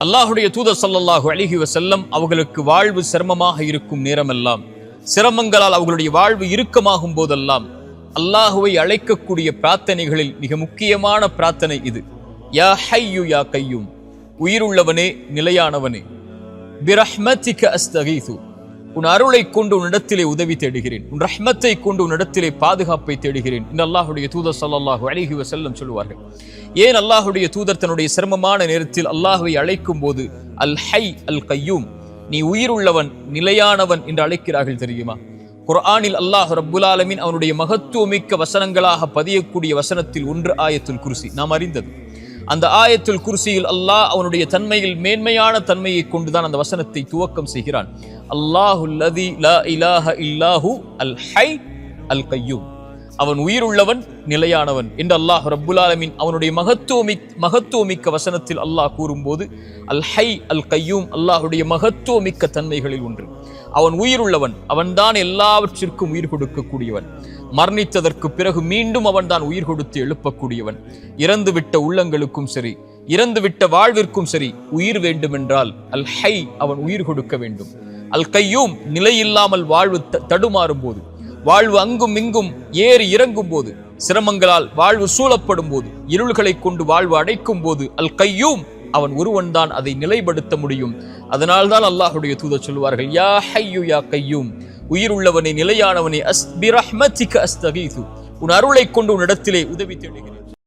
அல்லாஹுடைய தூதர் ஸல்லல்லாஹு அலைஹி வஸல்லம் அவர்களுக்கு வாழ்வு சிரமமாக இருக்கும் நேரமெல்லாம், சிரமங்களால் அவர்களுடைய வாழ்வு இறுக்கமாகும் போதெல்லாம் அல்லாஹுவை அழைக்கக்கூடிய பிரார்த்தனைகளில் மிக முக்கியமான பிரார்த்தனை இது. யா ஹய்யு யா கையூம், உயிருள்ளவனே நிலையானவனே, பிரஹ்மதிக அஸ்தகீது, உன் அருளை கொண்டு உன்னிடத்திலே உதவி தேடுகிறேன், உன் ரஹ்மத்தை கொண்டு உன்னிடத்திலே பாதுகாப்பை தேடுகிறேன் என்று அல்லாஹுடைய தூதர் ஸல்லல்லாஹு அலைஹி வஸல்லம் சொல்லுவார்கள். ஏன் அல்லாஹுடைய தூதர் தன்னுடைய சிரமமான நேரத்தில் அல்லாஹுவை அழைக்கும் போது அல் ஹை அல் கையூம், நீ உயிருள்ளவன் நிலையானவன் என்று அழைக்கிறார்கள் தெரியுமா? குர்ஆனில் அல்லாஹ் ரப்புல் ஆலமீன் அவனுடைய மகத்துவமிக்க வசனங்களாக பதியக்கூடிய வசனத்தில் ஒன்று ஆயத்துல் குர்சி, நாம் அறிந்தது. அந்த ஆயத்துல் குர்சியில் அல்லாஹ் அவனுடைய தன்மையில் மேன்மையான தன்மையை கொண்டுதான் அந்த வசனத்தை துவக்கம் செய்கிறான். அல்லாஹுல் லதி லா இலாஹ இல்லாஹு அல் ஹை அல் கையூம், அவன் உயிருள்ளவன் நிலையானவன் என்று அல்லாஹ் ரப்புல் ஆலமீன் அவனுடைய மகத்துவமிக்க வசனத்தில் அல்லாஹ் கூறும்போது அல் ஹை அல் கையூம் அல்லாஹுடைய மகத்துவமிக்க தன்மைகளில் ஒன்று. அவன் உயிருள்ளவன், அவன்தான் எல்லாவற்றிற்கும் உயிர் கொடுக்கக்கூடியவன். மரணித்ததற்கு பிறகு மீண்டும் அவன்தான் உயிர் கொடுத்து எழுப்பக்கூடியவன். இறந்துவிட்ட உள்ளங்களுக்கும் சரி, இறந்துவிட்ட வாழ்விற்கும் சரி, உயிர் வேண்டுமென்றால் அல் ஹை அவன் உயிர் கொடுக்க வேண்டும். அல் கையூம் நிலையில்லாமல் வாழ்வு தடுமாறும் போது, வாழ்வு அங்கும் இங்கும் ஏறி இறங்கும் போது, சிரமங்களால் வாழ்வு சூழப்படும் போது, இருள்களை கொண்டு வாழ்வு அடைக்கும் போது அல் கையூம் அவன் ஒருவன் தான் அதை நிலைப்படுத்த முடியும். அதனால்தான் அல்லாஹுடைய தூதர் சொல்வார்கள், யா ஹய்யு யா கையூம், உயிருள்ளவனே நிலையானவனே, பிரஹ்மதிக அஸ்தகீது, உன் அருளை கொண்டு உன்னிடத்திலே உதவி தேடுகிறேன்.